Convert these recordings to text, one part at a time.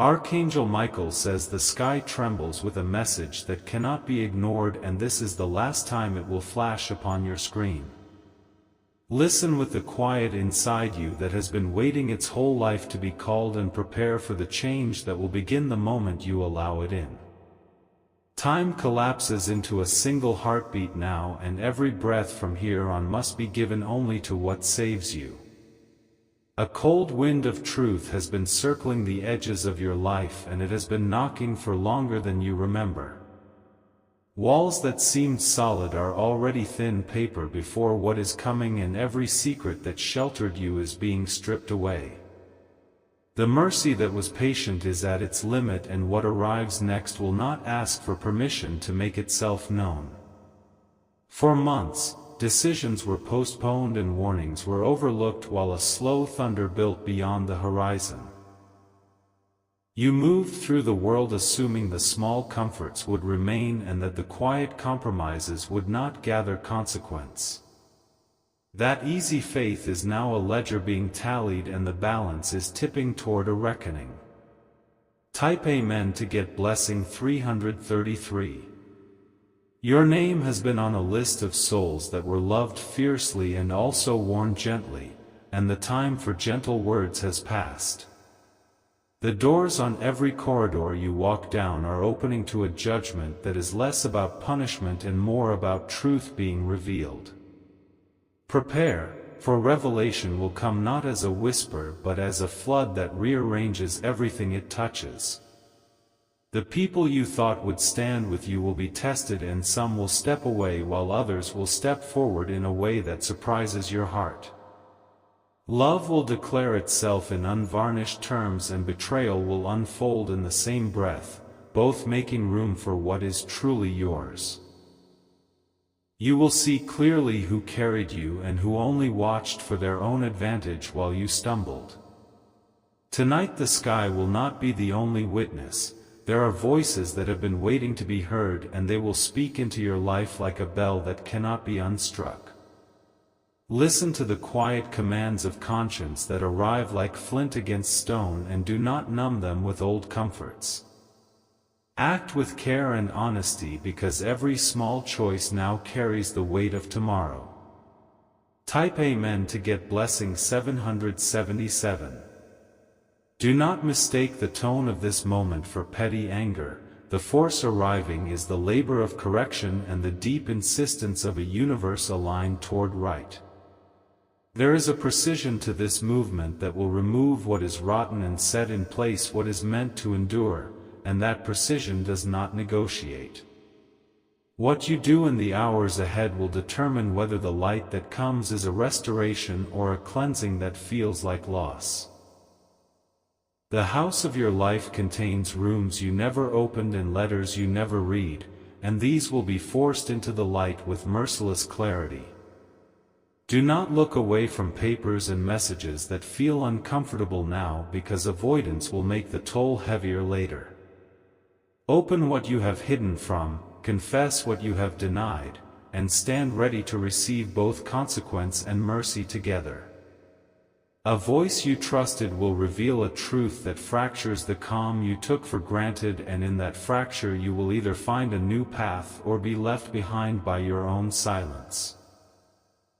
Archangel Michael says the sky trembles with a message that cannot be ignored, and this is the last time it will flash upon your screen. Listen with the quiet inside you that has been waiting its whole life to be called, and prepare for the change that will begin the moment you allow it in. Time collapses into a single heartbeat now, and every breath from here on must be given only to what saves you. A cold wind of truth has been circling the edges of your life, and it has been knocking for longer than you remember. Walls that seemed solid are already thin paper before what is coming, and every secret that sheltered you is being stripped away. The mercy that was patient is at its limit, and what arrives next will not ask for permission to make itself known. For months, decisions were postponed and warnings were overlooked while a slow thunder built beyond the horizon. You moved through the world assuming the small comforts would remain and that the quiet compromises would not gather consequence. That easy faith is now a ledger being tallied, and the balance is tipping toward a reckoning. Type Amen to get blessing 333. Your name has been on a list of souls that were loved fiercely and also warned gently, and the time for gentle words has passed. The doors on every corridor you walk down are opening to a judgment that is less about punishment and more about truth being revealed. Prepare, for revelation will come not as a whisper but as a flood that rearranges everything it touches. The people you thought would stand with you will be tested, and some will step away while others will step forward in a way that surprises your heart. Love will declare itself in unvarnished terms, and betrayal will unfold in the same breath, both making room for what is truly yours. You will see clearly who carried you and who only watched for their own advantage while you stumbled. Tonight the sky will not be the only witness. There are voices that have been waiting to be heard, and they will speak into your life like a bell that cannot be unstruck. Listen to the quiet commands of conscience that arrive like flint against stone, and do not numb them with old comforts. Act with care and honesty, because every small choice now carries the weight of tomorrow. Type Amen to get blessing 777. Do not mistake the tone of this moment for petty anger. The force arriving is the labor of correction and the deep insistence of a universe aligned toward right. There is a precision to this movement that will remove what is rotten and set in place what is meant to endure, and that precision does not negotiate. What you do in the hours ahead will determine whether the light that comes is a restoration or a cleansing that feels like loss. The house of your life contains rooms you never opened and letters you never read, and these will be forced into the light with merciless clarity. Do not look away from papers and messages that feel uncomfortable now, because avoidance will make the toll heavier later. Open what you have hidden from, confess what you have denied, and stand ready to receive both consequence and mercy together. A voice you trusted will reveal a truth that fractures the calm you took for granted, and in that fracture you will either find a new path or be left behind by your own silence.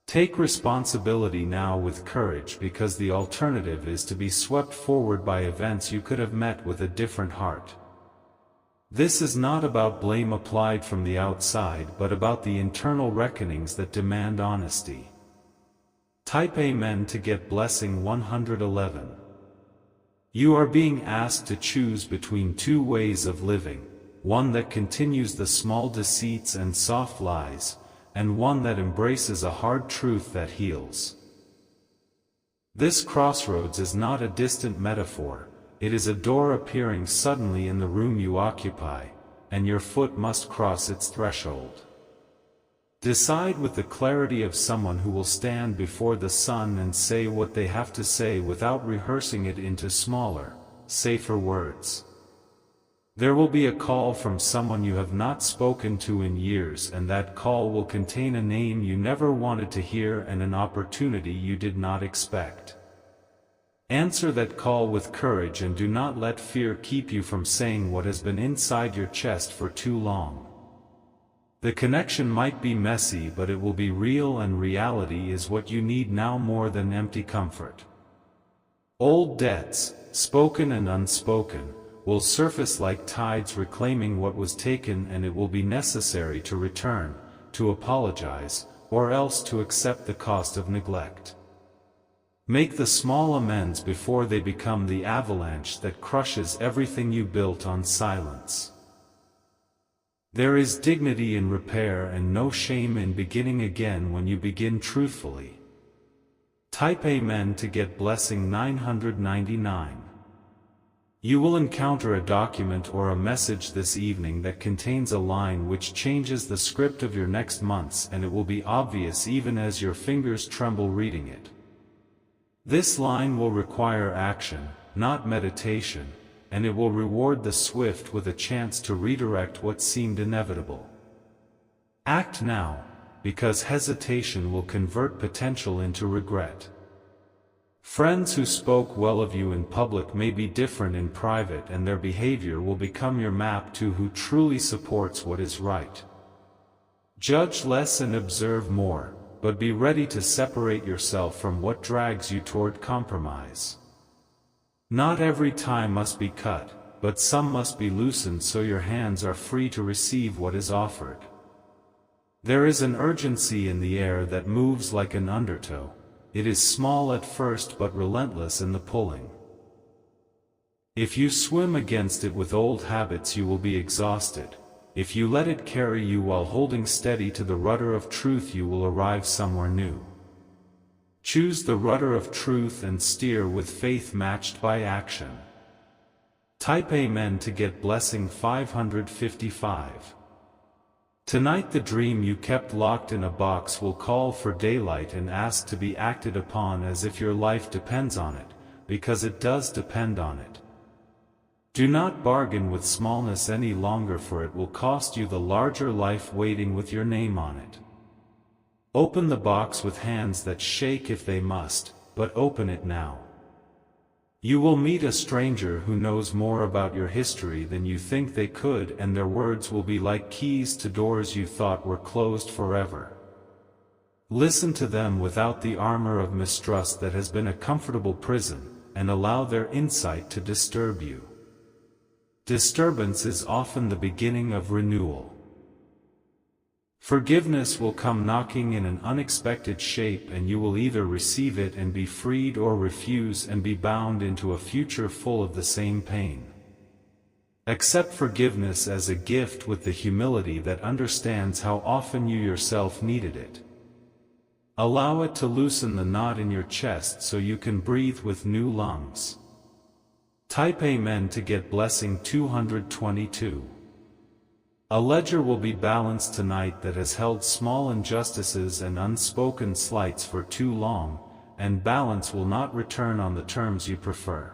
Take responsibility now with courage, because the alternative is to be swept forward by events you could have met with a different heart. This is not about blame applied from the outside, but about the internal reckonings that demand honesty. Type Amen to get blessing 111. You are being asked to choose between two ways of living, one that continues the small deceits and soft lies, and one that embraces a hard truth that heals. This crossroads is not a distant metaphor, it is a door appearing suddenly in the room you occupy, and your foot must cross its threshold. Decide with the clarity of someone who will stand before the sun and say what they have to say without rehearsing it into smaller, safer words. There will be a call from someone you have not spoken to in years, and that call will contain a name you never wanted to hear and an opportunity you did not expect. Answer that call with courage and do not let fear keep you from saying what has been inside your chest for too long. The connection might be messy, but it will be real, and reality is what you need now more than empty comfort. Old debts, spoken and unspoken, will surface like tides reclaiming what was taken, and it will be necessary to return, to apologize, or else to accept the cost of neglect. Make the small amends before they become the avalanche that crushes everything you built on silence. There is dignity in repair and no shame in beginning again when you begin truthfully. Type Amen to get blessing 999. You will encounter a document or a message this evening that contains a line which changes the script of your next months, and it will be obvious even as your fingers tremble reading it. This line will require action, not meditation, and it will reward the swift with a chance to redirect what seemed inevitable. Act now, because hesitation will convert potential into regret. Friends who spoke well of you in public may be different in private, and their behavior will become your map to who truly supports what is right. Judge less and observe more, but be ready to separate yourself from what drags you toward compromise. Not every tie must be cut, but some must be loosened so your hands are free to receive what is offered. There is an urgency in the air that moves like an undertow. It is small at first but relentless in the pulling. If you swim against it with old habits, you will be exhausted. If you let it carry you while holding steady to the rudder of truth, you will arrive somewhere new. Choose the rudder of truth and steer with faith matched by action. Type Amen to get blessing 555. Tonight the dream you kept locked in a box will call for daylight and ask to be acted upon as if your life depends on it, because it does depend on it. Do not bargain with smallness any longer, for it will cost you the larger life waiting with your name on it. Open the box with hands that shake if they must, but open it now. You will meet a stranger who knows more about your history than you think they could, and their words will be like keys to doors you thought were closed forever. Listen to them without the armor of mistrust that has been a comfortable prison, and allow their insight to disturb you. Disturbance is often the beginning of renewal. Forgiveness will come knocking in an unexpected shape, and you will either receive it and be freed or refuse and be bound into a future full of the same pain. Accept forgiveness as a gift with the humility that understands how often you yourself needed it. Allow it to loosen the knot in your chest so you can breathe with new lungs. Type Amen to get blessing 222. A ledger will be balanced tonight that has held small injustices and unspoken slights for too long, and balance will not return on the terms you prefer.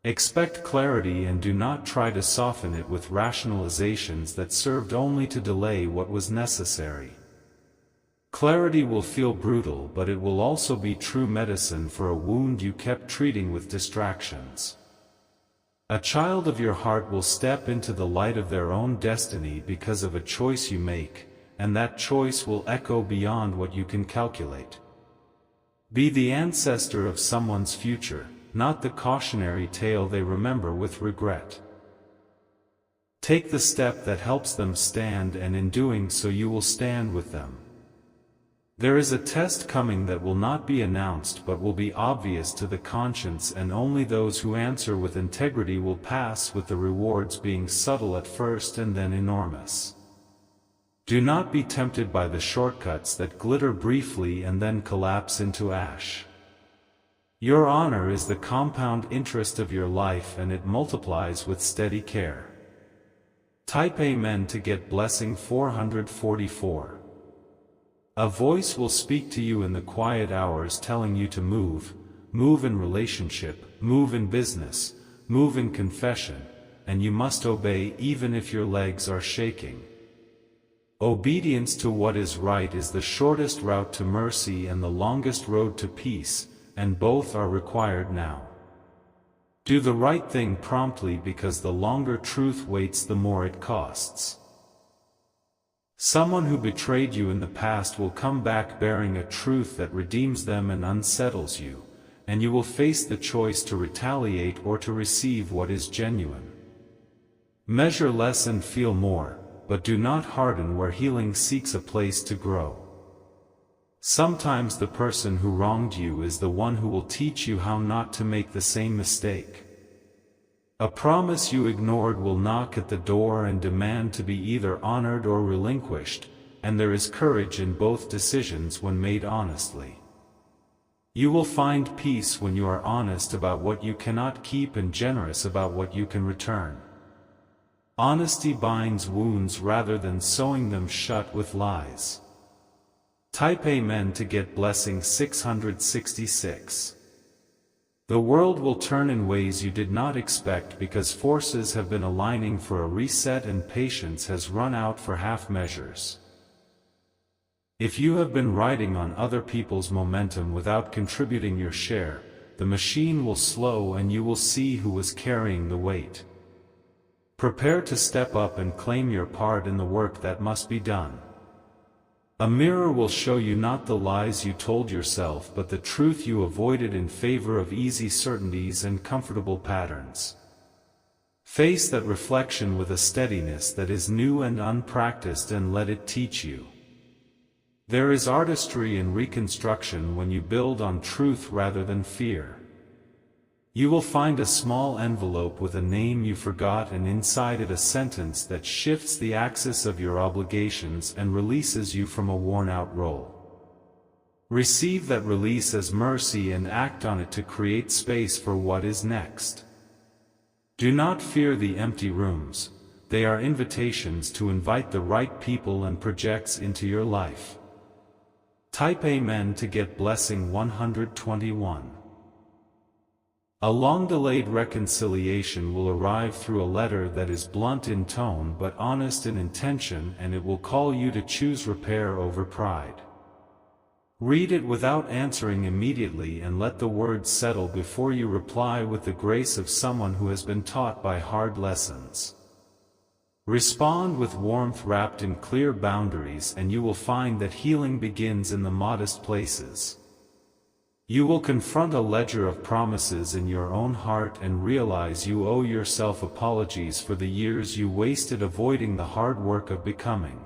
Expect clarity and do not try to soften it with rationalizations that served only to delay what was necessary. Clarity will feel brutal, but it will also be true medicine for a wound you kept treating with distractions. A child of your heart will step into the light of their own destiny because of a choice you make, and that choice will echo beyond what you can calculate. Be the ancestor of someone's future, not the cautionary tale they remember with regret. Take the step that helps them stand, and in doing so you will stand with them. There is a test coming that will not be announced but will be obvious to the conscience, and only those who answer with integrity will pass, with the rewards being subtle at first and then enormous. Do not be tempted by the shortcuts that glitter briefly and then collapse into ash. Your honor is the compound interest of your life, and it multiplies with steady care. Type Amen to get blessing 444. A voice will speak to you in the quiet hours telling you to move in relationship, move in business, move in confession, and you must obey even if your legs are shaking. Obedience to what is right is the shortest route to mercy and the longest road to peace, and both are required now. Do the right thing promptly because the longer truth waits the more it costs. Someone who betrayed you in the past will come back bearing a truth that redeems them and unsettles you, and you will face the choice to retaliate or to receive what is genuine. Measure less and feel more, but do not harden where healing seeks a place to grow. Sometimes the person who wronged you is the one who will teach you how not to make the same mistake. A promise you ignored will knock at the door and demand to be either honored or relinquished, and there is courage in both decisions when made honestly. You will find peace when you are honest about what you cannot keep and generous about what you can return. Honesty binds wounds rather than sewing them shut with lies. Type Amen to get blessing 666. The world will turn in ways you did not expect because forces have been aligning for a reset and patience has run out for half measures. If you have been riding on other people's momentum without contributing your share, the machine will slow and you will see who was carrying the weight. Prepare to step up and claim your part in the work that must be done. A mirror will show you not the lies you told yourself but the truth you avoided in favor of easy certainties and comfortable patterns. Face that reflection with a steadiness that is new and unpracticed and let it teach you. There is artistry in reconstruction when you build on truth rather than fear. You will find a small envelope with a name you forgot and inside it a sentence that shifts the axis of your obligations and releases you from a worn-out role. Receive that release as mercy and act on it to create space for what is next. Do not fear the empty rooms, they are invitations to invite the right people and projects into your life. Type Amen to get blessing 121. A long-delayed reconciliation will arrive through a letter that is blunt in tone but honest in intention, and it will call you to choose repair over pride. Read it without answering immediately and let the words settle before you reply with the grace of someone who has been taught by hard lessons. Respond with warmth wrapped in clear boundaries, and you will find that healing begins in the modest places. You will confront a ledger of promises in your own heart and realize you owe yourself apologies for the years you wasted avoiding the hard work of becoming.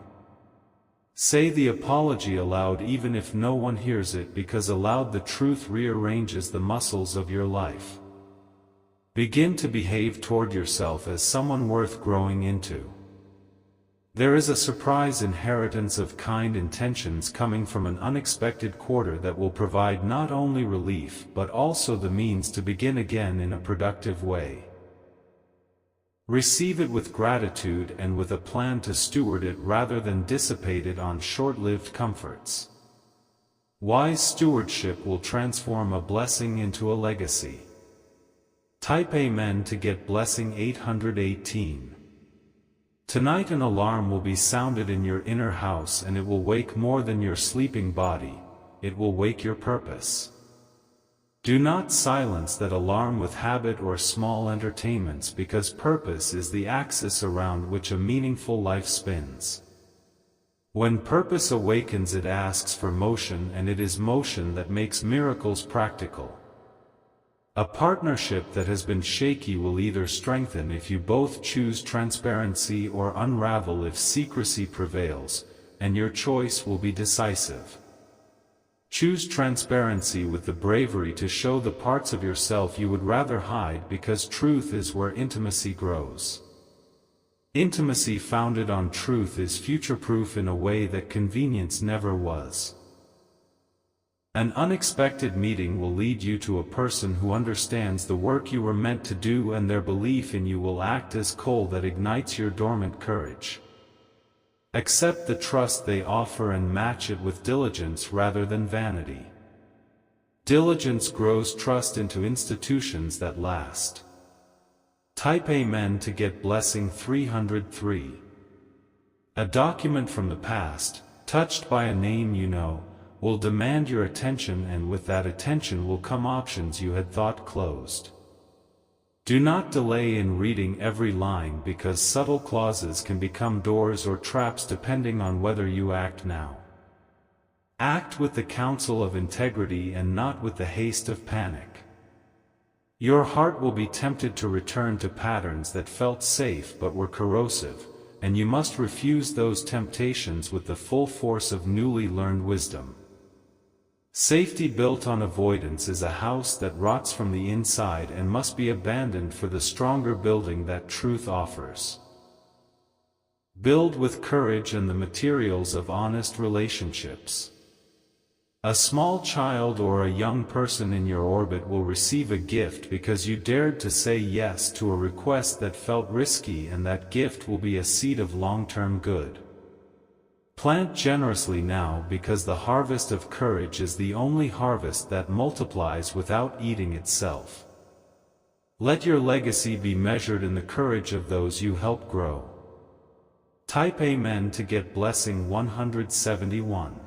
Say the apology aloud even if no one hears it, because aloud the truth rearranges the muscles of your life. Begin to behave toward yourself as someone worth growing into. There is a surprise inheritance of kind intentions coming from an unexpected quarter that will provide not only relief but also the means to begin again in a productive way. Receive it with gratitude and with a plan to steward it rather than dissipate it on short-lived comforts. Wise stewardship will transform a blessing into a legacy. Type Amen to get blessing 818. Tonight an alarm will be sounded in your inner house, and it will wake more than your sleeping body, it will wake your purpose. Do not silence that alarm with habit or small entertainments, because purpose is the axis around which a meaningful life spins. When purpose awakens, it asks for motion, and it is motion that makes miracles practical. A partnership that has been shaky will either strengthen if you both choose transparency or unravel if secrecy prevails, and your choice will be decisive. Choose transparency with the bravery to show the parts of yourself you would rather hide, because truth is where intimacy grows. Intimacy founded on truth is future-proof in a way that convenience never was. An unexpected meeting will lead you to a person who understands the work you were meant to do, and their belief in you will act as coal that ignites your dormant courage. Accept the trust they offer and match it with diligence rather than vanity. Diligence grows trust into institutions that last. Type Amen to get blessing 303. A document from the past, touched by a name you know, will demand your attention, and with that attention will come options you had thought closed. Do not delay in reading every line, because subtle clauses can become doors or traps depending on whether you act now. Act with the counsel of integrity and not with the haste of panic. Your heart will be tempted to return to patterns that felt safe but were corrosive, and you must refuse those temptations with the full force of newly learned wisdom. Safety built on avoidance is a house that rots from the inside and must be abandoned for the stronger building that truth offers. Build with courage and the materials of honest relationships. A small child or a young person in your orbit will receive a gift because you dared to say yes to a request that felt risky, and that gift will be a seed of long-term good. Plant generously now, because the harvest of courage is the only harvest that multiplies without eating itself. Let your legacy be measured in the courage of those you help grow. Type Amen to get blessing 171.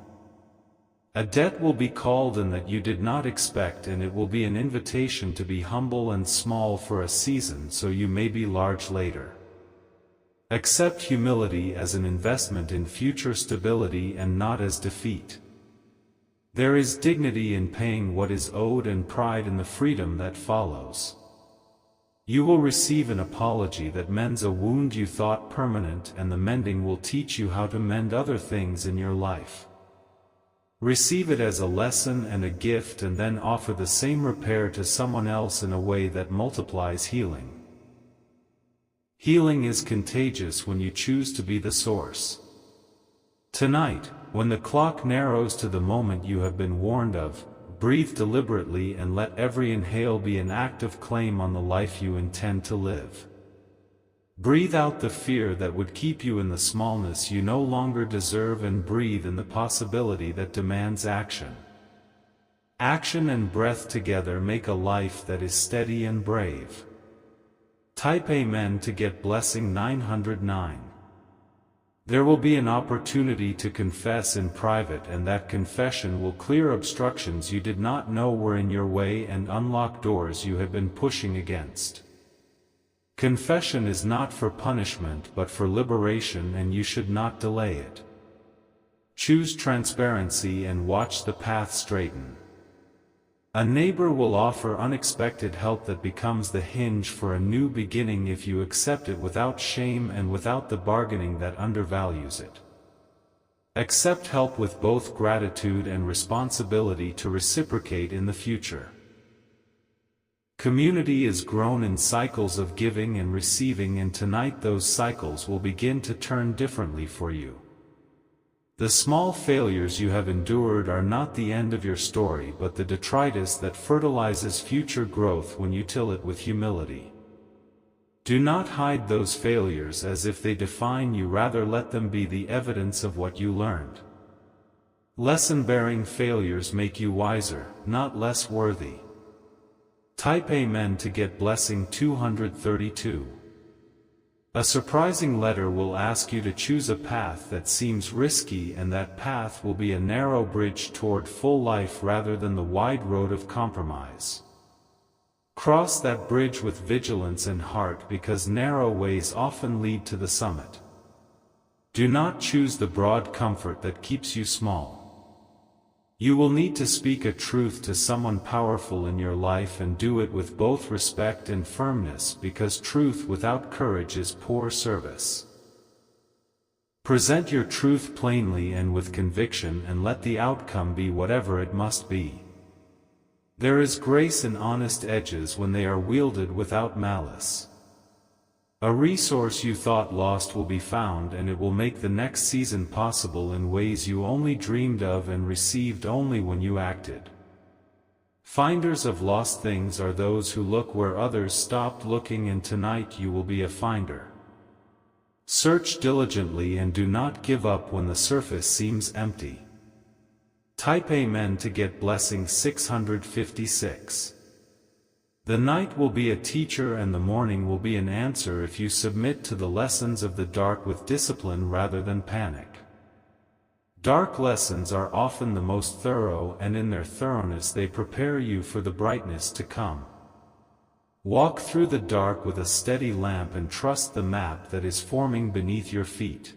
A debt will be called in that you did not expect, and it will be an invitation to be humble and small for a season so you may be large later. Accept humility as an investment in future stability and not as defeat. There is dignity in paying what is owed and pride in the freedom that follows. You will receive an apology that mends a wound you thought permanent, and the mending will teach you how to mend other things in your life. Receive it as a lesson and a gift, and then offer the same repair to someone else in a way that multiplies healing. Healing is contagious when you choose to be the source. Tonight, when the clock narrows to the moment you have been warned of, breathe deliberately and let every inhale be an act of claim on the life you intend to live. Breathe out the fear that would keep you in the smallness you no longer deserve, and breathe in the possibility that demands action. Action and breath together make a life that is steady and brave. Type Amen to get blessing 909. There will be an opportunity to confess in private, and that confession will clear obstructions you did not know were in your way and unlock doors you have been pushing against. Confession is not for punishment but for liberation, and you should not delay it. Choose transparency and watch the path straighten. A neighbor will offer unexpected help that becomes the hinge for a new beginning if you accept it without shame and without the bargaining that undervalues it. Accept help with both gratitude and responsibility to reciprocate in the future. Community is grown in cycles of giving and receiving, and tonight those cycles will begin to turn differently for you. The small failures you have endured are not the end of your story, but the detritus that fertilizes future growth when you till it with humility. Do not hide those failures as if they define you, rather let them be the evidence of what you learned. Lesson-bearing failures make you wiser, not less worthy. Type Amen to get blessing 232. A surprising letter will ask you to choose a path that seems risky, and that path will be a narrow bridge toward full life rather than the wide road of compromise. Cross that bridge with vigilance and heart, because narrow ways often lead to the summit. Do not choose the broad comfort that keeps you small. You will need to speak a truth to someone powerful in your life, and do it with both respect and firmness, because truth without courage is poor service. Present your truth plainly and with conviction, and let the outcome be whatever it must be. There is grace in honest edges when they are wielded without malice. A resource you thought lost will be found, and it will make the next season possible in ways you only dreamed of and received only when you acted. Finders of lost things are those who look where others stopped looking, and tonight you will be a finder. Search diligently and do not give up when the surface seems empty. Type Amen to get blessing 656. The night will be a teacher and the morning will be an answer if you submit to the lessons of the dark with discipline rather than panic. Dark lessons are often the most thorough, and in their thoroughness they prepare you for the brightness to come. Walk through the dark with a steady lamp and trust the map that is forming beneath your feet.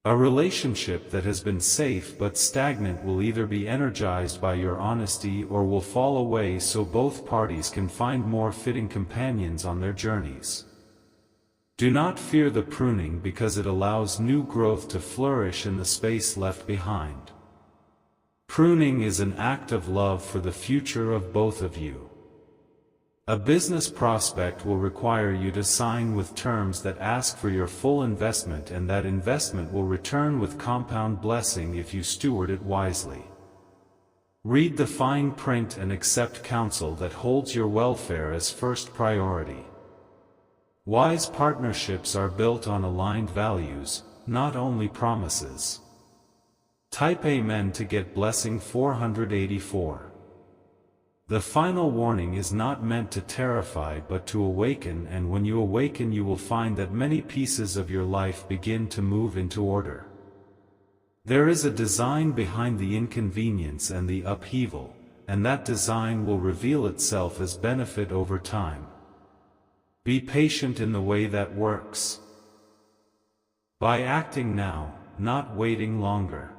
A relationship that has been safe but stagnant will either be energized by your honesty or will fall away, so both parties can find more fitting companions on their journeys. Do not fear the pruning, because it allows new growth to flourish in the space left behind. Pruning is an act of love for the future of both of you. A business prospect will require you to sign with terms that ask for your full investment, and that investment will return with compound blessing if you steward it wisely. Read the fine print and accept counsel that holds your welfare as first priority. Wise partnerships are built on aligned values, not only promises. Type Amen to get blessing 484. The final warning is not meant to terrify but to awaken, and when you awaken you will find that many pieces of your life begin to move into order. There is a design behind the inconvenience and the upheaval, and that design will reveal itself as benefit over time. Be patient in the way that works. By acting now, not waiting longer,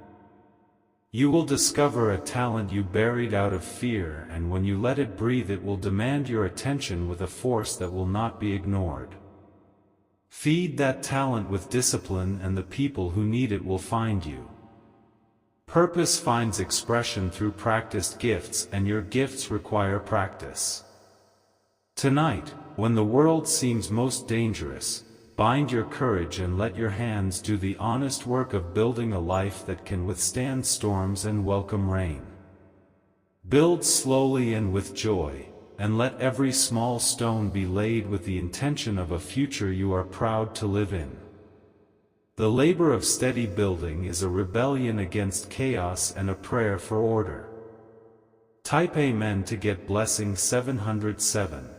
you will discover a talent you buried out of fear, and when you let it breathe it will demand your attention with a force that will not be ignored. Feed that talent with discipline, and the people who need it will find you. Purpose finds expression through practiced gifts, and your gifts require practice. Tonight, when the world seems most dangerous, bind your courage and let your hands do the honest work of building a life that can withstand storms and welcome rain. Build slowly and with joy, and let every small stone be laid with the intention of a future you are proud to live in. The labor of steady building is a rebellion against chaos and a prayer for order. Type Amen to get blessing 707.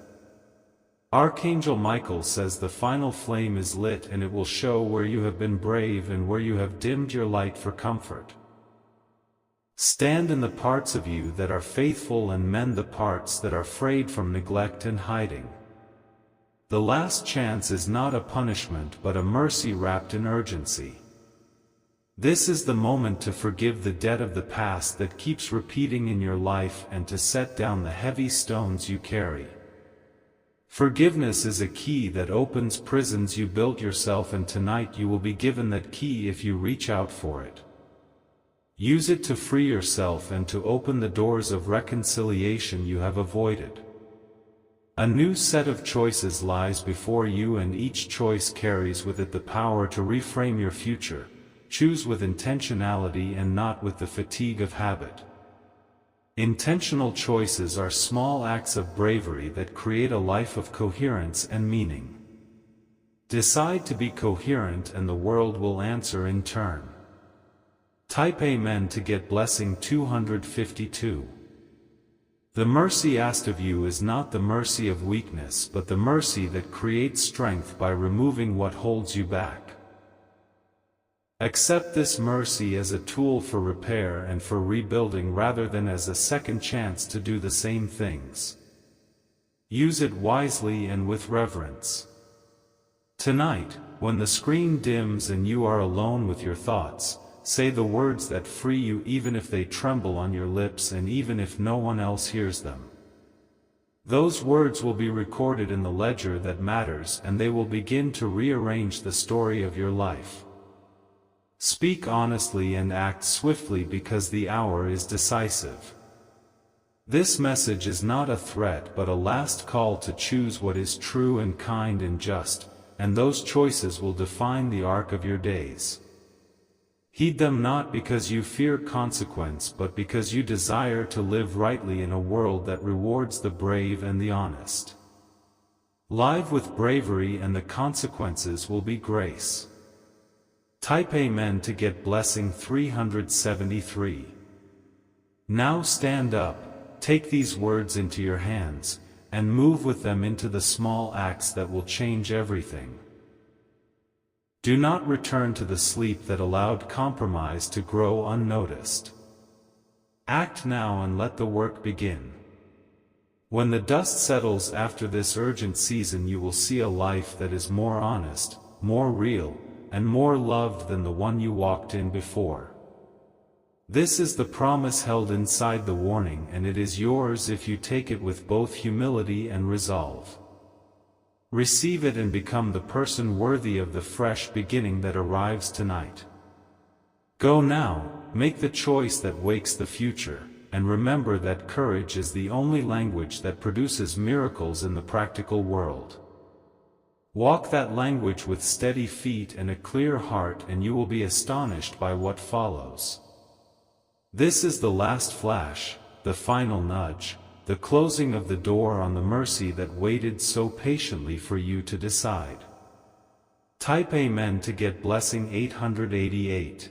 Archangel Michael says the final flame is lit, and it will show where you have been brave and where you have dimmed your light for comfort. Stand in the parts of you that are faithful and mend the parts that are frayed from neglect and hiding. The last chance is not a punishment but a mercy wrapped in urgency. This is the moment to forgive the debt of the past that keeps repeating in your life and to set down the heavy stones you carry. Forgiveness is a key that opens prisons you built yourself, and tonight you will be given that key if you reach out for it. Use it to free yourself and to open the doors of reconciliation you have avoided. A new set of choices lies before you, and each choice carries with it the power to reframe your future. Choose with intentionality and not with the fatigue of habit. Intentional choices are small acts of bravery that create a life of coherence and meaning. Decide to be coherent and the world will answer in turn. Type Amen to get blessing 252. The mercy asked of you is not the mercy of weakness but the mercy that creates strength by removing what holds you back. Accept this mercy as a tool for repair and for rebuilding rather than as a second chance to do the same things. Use it wisely and with reverence. Tonight, when the screen dims and you are alone with your thoughts, say the words that free you, even if they tremble on your lips and even if no one else hears them. Those words will be recorded in the ledger that matters, and they will begin to rearrange the story of your life. Speak honestly and act swiftly because the hour is decisive. This message is not a threat but a last call to choose what is true and kind and just, and those choices will define the arc of your days. Heed them not because you fear consequence but because you desire to live rightly in a world that rewards the brave and the honest. Live with bravery and the consequences will be grace. Type Amen to get blessing 373. Now stand up, take these words into your hands, and move with them into the small acts that will change everything. Do not return to the sleep that allowed compromise to grow unnoticed. Act now and let the work begin. When the dust settles after this urgent season, you will see a life that is more honest, more real, and more loved than the one you walked in before. This is the promise held inside the warning, and it is yours if you take it with both humility and resolve. Receive it and become the person worthy of the fresh beginning that arrives tonight. Go now, make the choice that wakes the future, and remember that courage is the only language that produces miracles in the practical world. Walk that language with steady feet and a clear heart, and you will be astonished by what follows. This is the last flash, the final nudge, the closing of the door on the mercy that waited so patiently for you to decide. Type Amen to get blessing 888.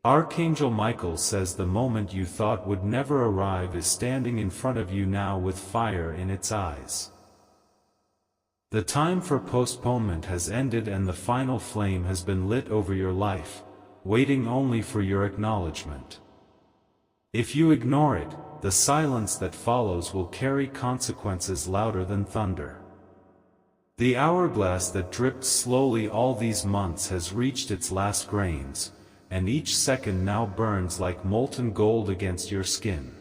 Archangel Michael says the moment you thought would never arrive is standing in front of you now with fire in its eyes. The time for postponement has ended and the final flame has been lit over your life, waiting only for your acknowledgement. If you ignore it, the silence that follows will carry consequences louder than thunder. The hourglass that dripped slowly all these months has reached its last grains, and each second now burns like molten gold against your skin.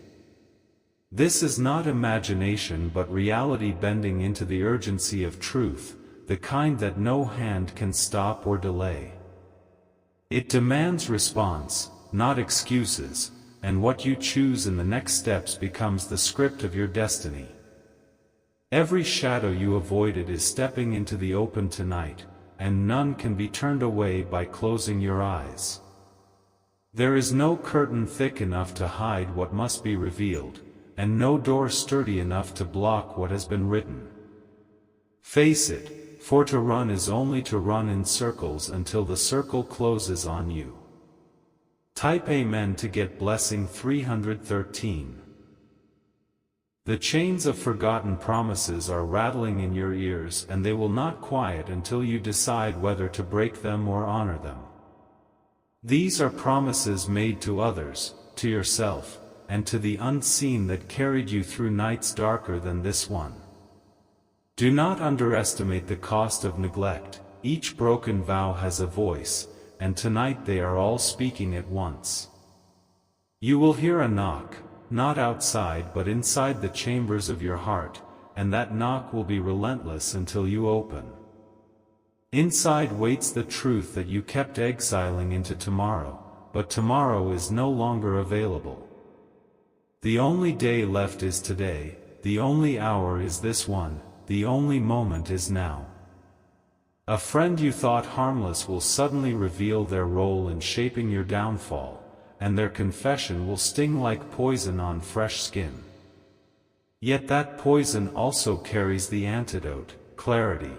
This is not imagination but reality bending into the urgency of truth, the kind that no hand can stop or delay. It demands response, not excuses, and what you choose in the next steps becomes the script of your destiny. Every shadow you avoided is stepping into the open tonight, and none can be turned away by closing your eyes. There is no curtain thick enough to hide what must be revealed, and no door sturdy enough to block what has been written. Face it, for to run is only to run in circles until the circle closes on you. Type Amen to get blessing 313. The chains of forgotten promises are rattling in your ears, and they will not quiet until you decide whether to break them or honor them. These are promises made to others, to yourself, and to the unseen that carried you through nights darker than this one. Do not underestimate the cost of neglect. Each broken vow has a voice, and tonight they are all speaking at once. You will hear a knock, not outside but inside the chambers of your heart, and that knock will be relentless until you open. Inside waits the truth that you kept exiling into tomorrow, but tomorrow is no longer available. The only day left is today, the only hour is this one, the only moment is now. A friend you thought harmless will suddenly reveal their role in shaping your downfall, and their confession will sting like poison on fresh skin. Yet that poison also carries the antidote, clarity.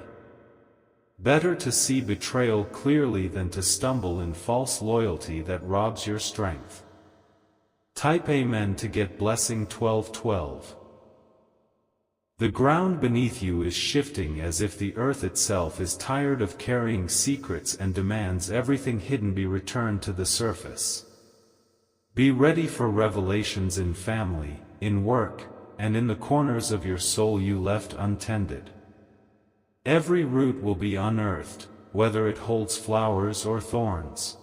Better to see betrayal clearly than to stumble in false loyalty that robs your strength. Type Amen to get blessing 1212. The ground beneath you is shifting as if the earth itself is tired of carrying secrets and demands everything hidden be returned to the surface. Be ready for revelations in family, in work, and in the corners of your soul you left untended. Every root will be unearthed, whether it holds flowers or thorns.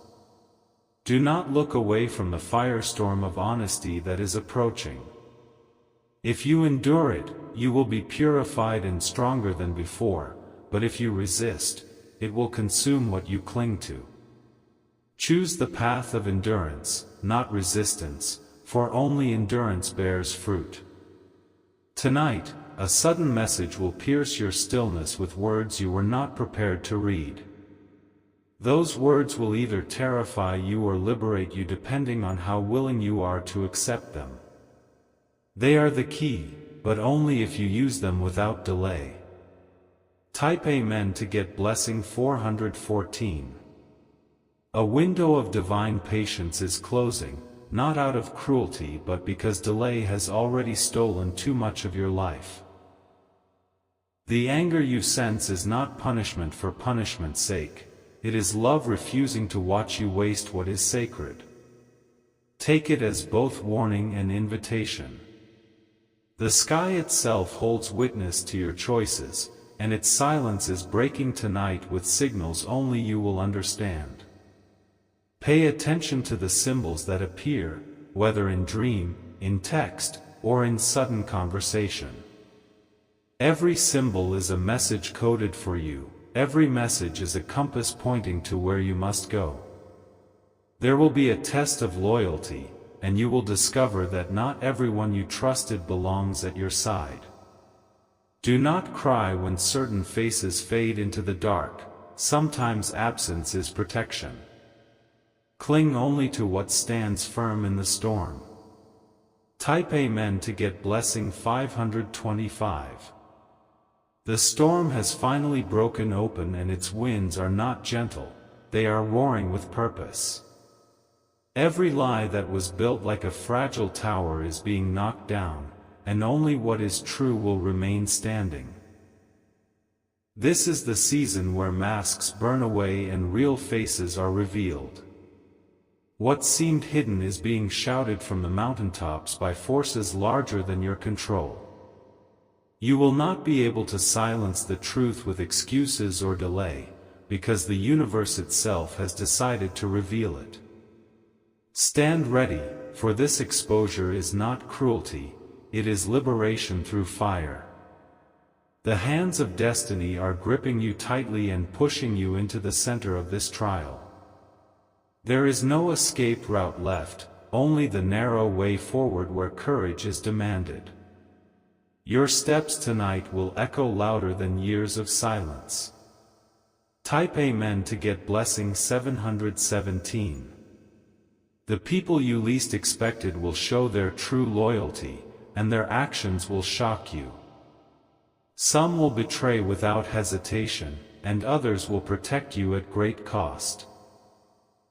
Do not look away from the firestorm of honesty that is approaching. If you endure it, you will be purified and stronger than before, but if you resist, it will consume what you cling to. Choose the path of endurance, not resistance, for only endurance bears fruit. Tonight, a sudden message will pierce your stillness with words you were not prepared to read. Those words will either terrify you or liberate you depending on how willing you are to accept them. They are the key, but only if you use them without delay. Type Amen to get blessing 414. A window of divine patience is closing, not out of cruelty but because delay has already stolen too much of your life. The anger you sense is not punishment for punishment's sake, it is love refusing to watch you waste what is sacred. Take it as both warning and invitation. The sky itself holds witness to your choices, and its silence is breaking tonight with signals only you will understand. Pay attention to the symbols that appear, whether in dream, in text, or in sudden conversation. Every symbol is a message coded for you, every message is a compass pointing to where you must go. There will be a test of loyalty, and you will discover that not everyone you trusted belongs at your side. Do not cry when certain faces fade into the dark, sometimes absence is protection. Cling only to what stands firm in the storm. Type Amen to get blessing 525. The storm has finally broken open and its winds are not gentle, they are roaring with purpose. Every lie that was built like a fragile tower is being knocked down, and only what is true will remain standing. This is the season where masks burn away and real faces are revealed. What seemed hidden is being shouted from the mountaintops by forces larger than your control. You will not be able to silence the truth with excuses or delay, because the universe itself has decided to reveal it. Stand ready, for this exposure is not cruelty, it is liberation through fire. The hands of destiny are gripping you tightly and pushing you into the center of this trial. There is no escape route left, only the narrow way forward where courage is demanded. Your steps tonight will echo louder than years of silence. Type Amen to get blessing 717. The people you least expected will show their true loyalty, and their actions will shock you. Some will betray without hesitation, and others will protect you at great cost.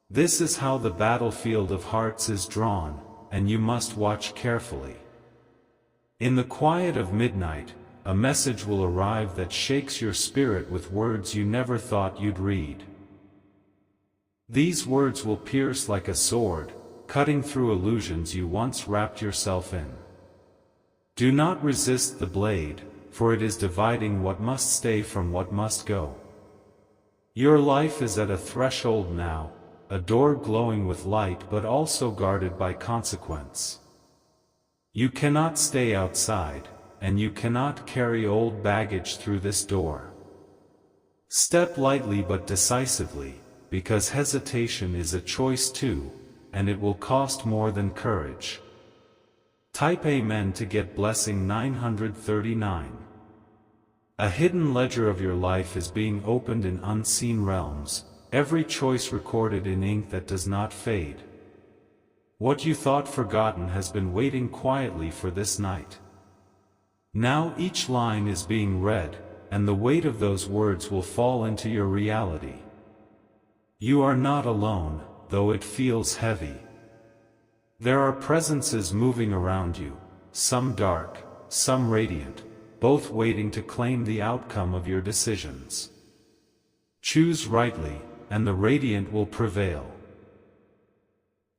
This is how the battlefield of hearts is drawn, and you must watch carefully. In the quiet of midnight, a message will arrive that shakes your spirit with words you never thought you'd read. These words will pierce like a sword, cutting through illusions you once wrapped yourself in. Do not resist the blade, for it is dividing what must stay from what must go. Your life is at a threshold now, a door glowing with light but also guarded by consequence. You cannot stay outside, and you cannot carry old baggage through this door. Step lightly but decisively, because hesitation is a choice too, and it will cost more than courage. Type Amen to get blessing 939. A hidden ledger of your life is being opened in unseen realms, every choice recorded in ink that does not fade. What you thought forgotten has been waiting quietly for this night. Now each line is being read, and the weight of those words will fall into your reality. You are not alone, though it feels heavy. There are presences moving around you, some dark, some radiant, both waiting to claim the outcome of your decisions. Choose rightly, and the radiant will prevail.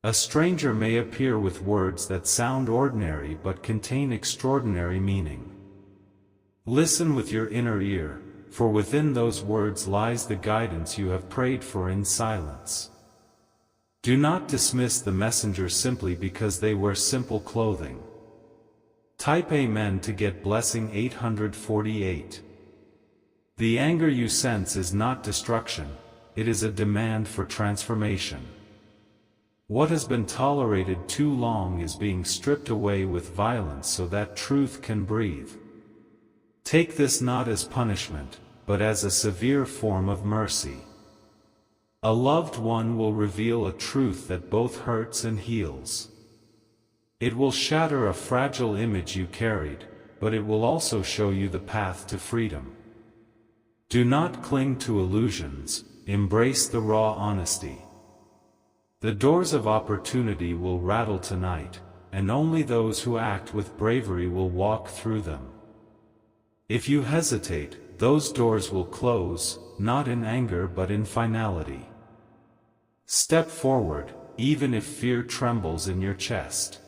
A stranger may appear with words that sound ordinary but contain extraordinary meaning. Listen with your inner ear, for within those words lies the guidance you have prayed for in silence. Do not dismiss the messenger simply because they wear simple clothing. Type Amen to get blessing 848. The anger you sense is not destruction, it is a demand for transformation. What has been tolerated too long is being stripped away with violence so that truth can breathe. Take this not as punishment, but as a severe form of mercy. A loved one will reveal a truth that both hurts and heals. It will shatter a fragile image you carried, but it will also show you the path to freedom. Do not cling to illusions, embrace the raw honesty. The doors of opportunity will rattle tonight, and only those who act with bravery will walk through them. If you hesitate, those doors will close, not in anger but in finality. Step forward, even if fear trembles in your chest.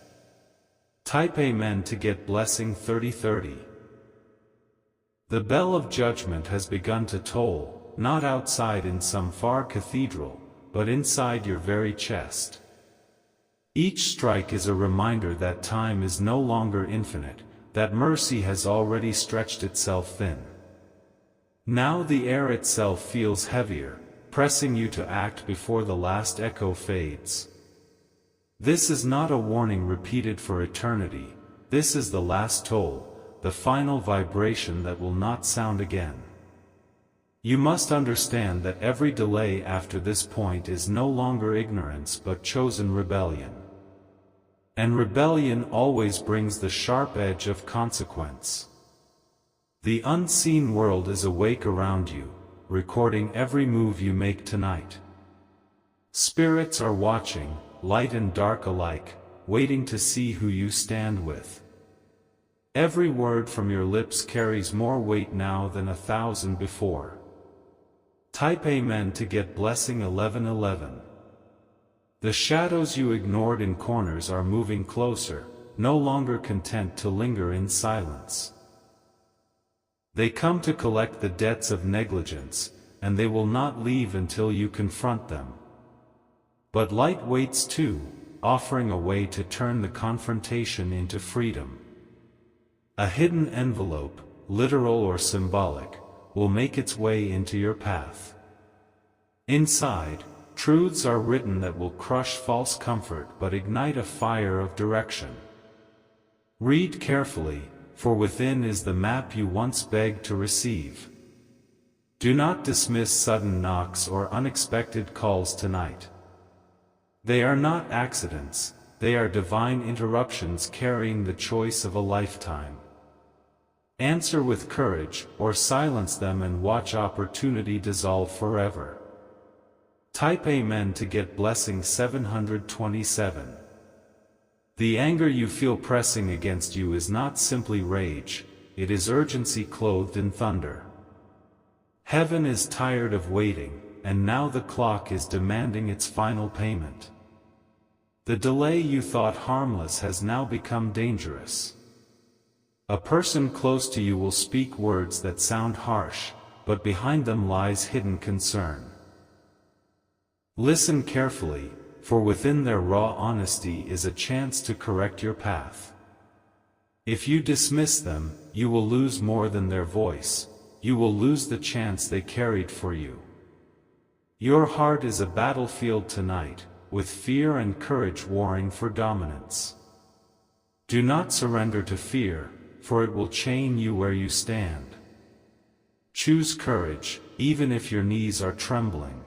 Type Amen to get blessing 3030. The bell of judgment has begun to toll, not outside in some far cathedral, but inside your very chest. Each strike is a reminder that time is no longer infinite, that mercy has already stretched itself thin. Now the air itself feels heavier, pressing you to act before the last echo fades. This is not a warning repeated for eternity, this is the last toll, the final vibration that will not sound again. You must understand that every delay after this point is no longer ignorance but chosen rebellion. And rebellion always brings the sharp edge of consequence. The unseen world is awake around you, recording every move you make tonight. Spirits are watching, light and dark alike, waiting to see who you stand with. Every word from your lips carries more weight now than 1,000 before. Type Amen to get blessing 1111. The shadows you ignored in corners are moving closer, no longer content to linger in silence. They come to collect the debts of negligence, and they will not leave until you confront them. But light waits too, offering a way to turn the confrontation into freedom. A hidden envelope, literal or symbolic, will make its way into your path. Inside, truths are written that will crush false comfort but ignite a fire of direction. Read carefully, for within is the map you once begged to receive. Do not dismiss sudden knocks or unexpected calls tonight. They are not accidents, they are divine interruptions carrying the choice of a lifetime. Answer with courage, or silence them and watch opportunity dissolve forever. Type Amen to get blessing 727. The anger you feel pressing against you is not simply rage, it is urgency clothed in thunder. Heaven is tired of waiting, and now the clock is demanding its final payment. The delay you thought harmless has now become dangerous. A person close to you will speak words that sound harsh, but behind them lies hidden concern. Listen carefully, for within their raw honesty is a chance to correct your path. If you dismiss them, you will lose more than their voice, you will lose the chance they carried for you. Your heart is a battlefield tonight, with fear and courage warring for dominance. Do not surrender to fear, for it will chain you where you stand. Choose courage, even if your knees are trembling.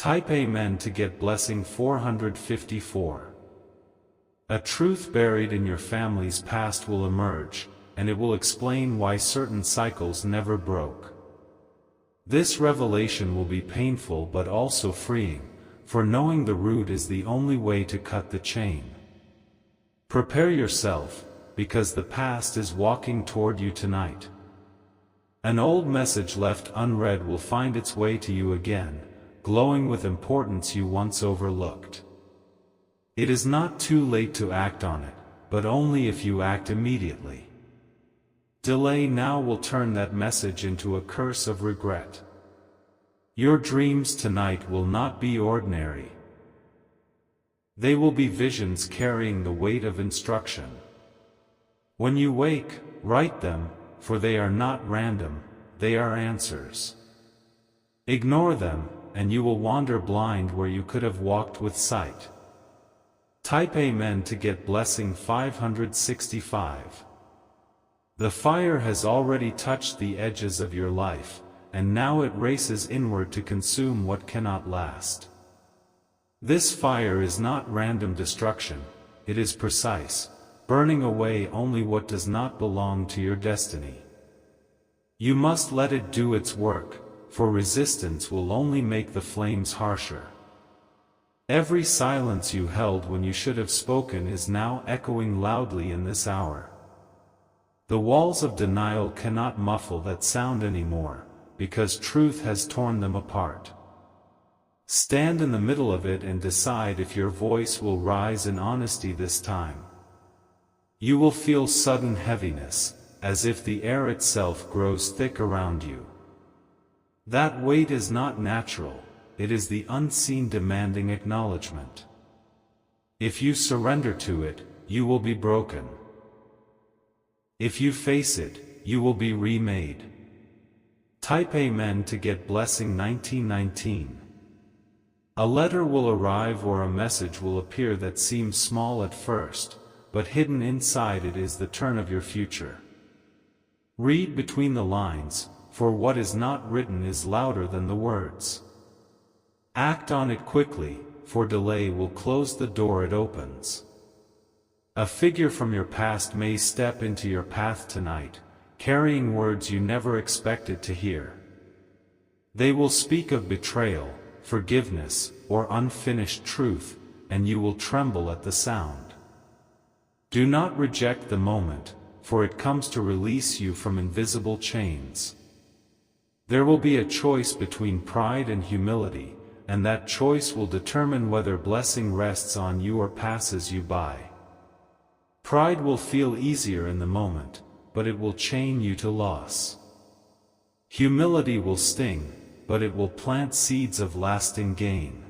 Type Amen to get blessing 454. A truth buried in your family's past will emerge, and it will explain why certain cycles never broke. This revelation will be painful but also freeing, for knowing the root is the only way to cut the chain. Prepare yourself, because the past is walking toward you tonight. An old message left unread will find its way to you again, glowing with importance you once overlooked. It is not too late to act on it, but only if you act immediately. Delay now will turn that message into a curse of regret. Your dreams tonight will not be ordinary. They will be visions carrying the weight of instruction. When you wake, write them, for they are not random, they are answers. Ignore them, and you will wander blind where you could have walked with sight. Type Amen to get blessing 565. The fire has already touched the edges of your life, and now it races inward to consume what cannot last. This fire is not random destruction, it is precise, burning away only what does not belong to your destiny. You must let it do its work, for resistance will only make the flames harsher. Every silence you held when you should have spoken is now echoing loudly in this hour. The walls of denial cannot muffle that sound anymore, because truth has torn them apart. Stand in the middle of it and decide if your voice will rise in honesty this time. You will feel sudden heaviness, as if the air itself grows thick around you. That weight is not natural, it is the unseen demanding acknowledgement. If you surrender to it, you will be broken. If you face it, you will be remade. Type Amen to get blessing 1919. A letter will arrive or a message will appear that seems small at first, but hidden inside it is the turn of your future. Read between the lines, for what is not written is louder than the words. Act on it quickly, for delay will close the door it opens. A figure from your past may step into your path tonight, carrying words you never expected to hear. They will speak of betrayal, forgiveness, or unfinished truth, and you will tremble at the sound. Do not reject the moment, for it comes to release you from invisible chains. There will be a choice between pride and humility, and that choice will determine whether blessing rests on you or passes you by. Pride will feel easier in the moment, but it will chain you to loss. Humility will sting, but it will plant seeds of lasting gain.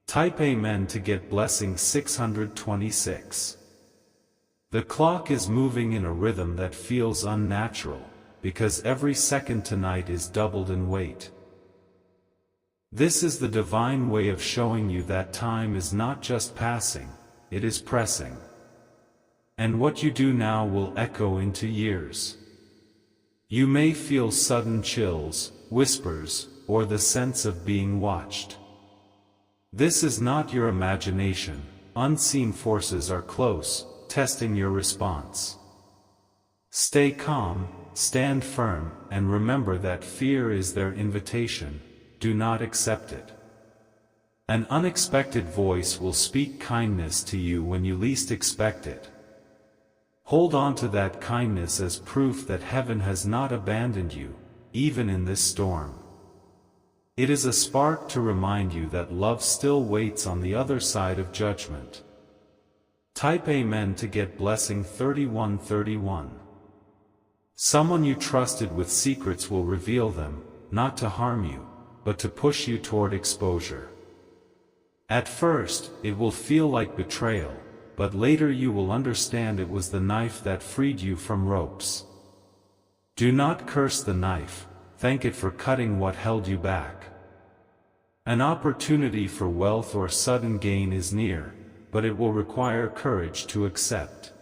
Type Amen to get blessing 626. The clock is moving in a rhythm that feels unnatural, because every second tonight is doubled in weight. This is the divine way of showing you that time is not just passing, it is pressing. And what you do now will echo into years. You may feel sudden chills, whispers, or the sense of being watched. This is not your imagination, unseen forces are close, testing your response. Stay calm, stand firm, and remember that fear is their invitation, do not accept it. An unexpected voice will speak kindness to you when you least expect it. Hold on to that kindness as proof that heaven has not abandoned you, even in this storm. It is a spark to remind you that love still waits on the other side of judgment. Type Amen to get blessing 3131. Someone you trusted with secrets will reveal them, not to harm you, but to push you toward exposure. At first, it will feel like betrayal, but later you will understand it was the knife that freed you from ropes. Do not curse the knife, thank it for cutting what held you back. An opportunity for wealth or sudden gain is near, but it will require courage to accept.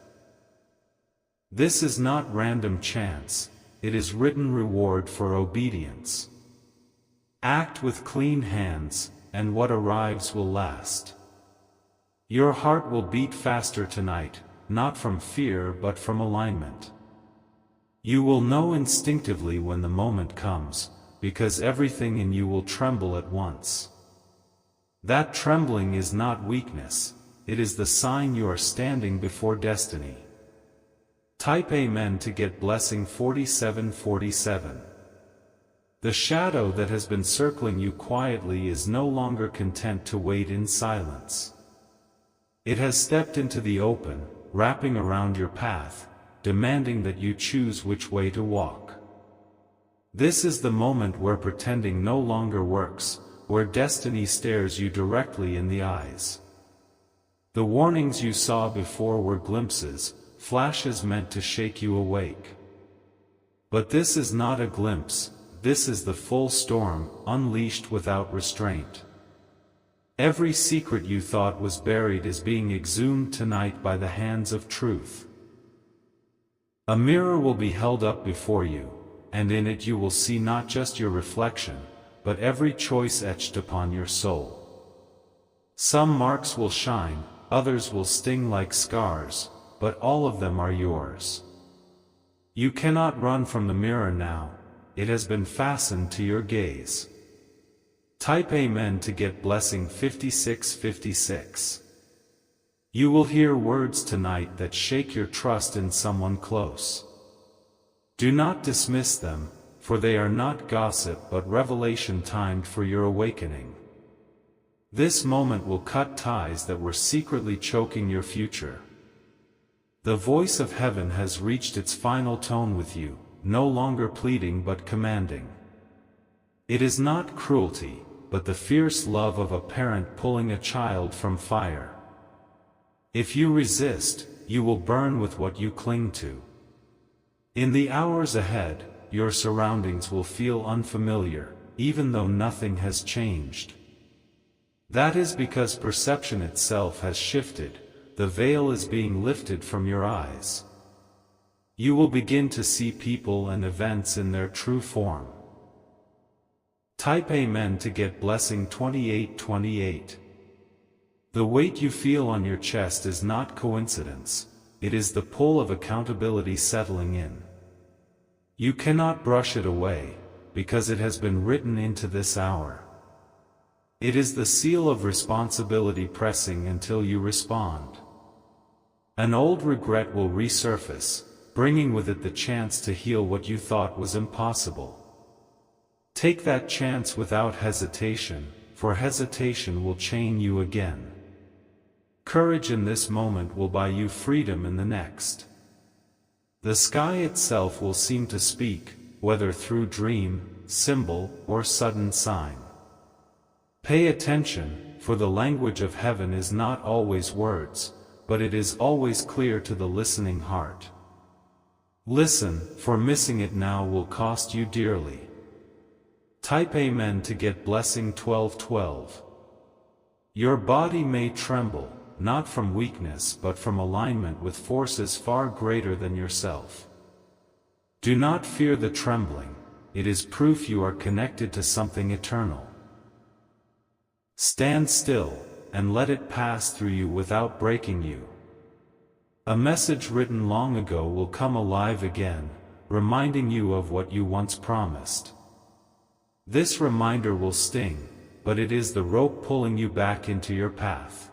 This is not random chance, it is written reward for obedience. Act with clean hands, and what arrives will last. Your heart will beat faster tonight, not from fear but from alignment. You will know instinctively when the moment comes, because everything in you will tremble at once. That trembling is not weakness, it is the sign you are standing before destiny. Type Amen to get blessing 4747. The shadow that has been circling you quietly is no longer content to wait in silence. It has stepped into the open, wrapping around your path, demanding that you choose which way to walk. This is the moment where pretending no longer works, where destiny stares you directly in the eyes. The warnings you saw before were glimpses, flashes meant to shake you awake. But this is not a glimpse, this is the full storm, unleashed without restraint. Every secret you thought was buried is being exhumed tonight by the hands of truth. A mirror will be held up before you, and in it you will see not just your reflection, but every choice etched upon your soul. Some marks will shine, others will sting like scars, but all of them are yours. You cannot run from the mirror now, it has been fastened to your gaze. Type Amen to get blessing 5656. You will hear words tonight that shake your trust in someone close. Do not dismiss them, for they are not gossip but revelation timed for your awakening. This moment will cut ties that were secretly choking your future. The voice of heaven has reached its final tone with you, no longer pleading but commanding. It is not cruelty, but the fierce love of a parent pulling a child from fire. If you resist, you will burn with what you cling to. In the hours ahead, your surroundings will feel unfamiliar, even though nothing has changed. That is because perception itself has shifted, the veil is being lifted from your eyes. You will begin to see people and events in their true form. Type Amen to get blessing 2828. The weight you feel on your chest is not coincidence, it is the pull of accountability settling in. You cannot brush it away, because it has been written into this hour. It is the seal of responsibility pressing until you respond. An old regret will resurface, bringing with it the chance to heal what you thought was impossible. Take that chance without hesitation, for hesitation will chain you again. Courage in this moment will buy you freedom in the next. The sky itself will seem to speak, whether through dream, symbol, or sudden sign. Pay attention, for the language of heaven is not always words, but it is always clear to the listening heart. Listen, for missing it now will cost you dearly. Type Amen to get blessing 1212. Your body may tremble, not from weakness but from alignment with forces far greater than yourself. Do not fear the trembling, it is proof you are connected to something eternal. Stand still, and let it pass through you without breaking you. A message written long ago will come alive again, reminding you of what you once promised. This reminder will sting, but it is the rope pulling you back into your path.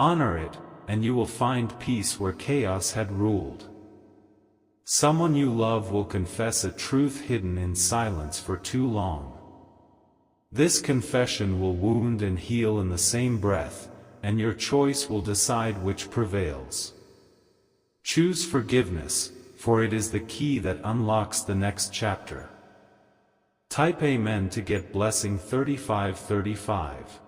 Honor it, and you will find peace where chaos had ruled. Someone you love will confess a truth hidden in silence for too long. This confession will wound and heal in the same breath, and your choice will decide which prevails. Choose forgiveness, for it is the key that unlocks the next chapter. Type Amen to get blessing 3535.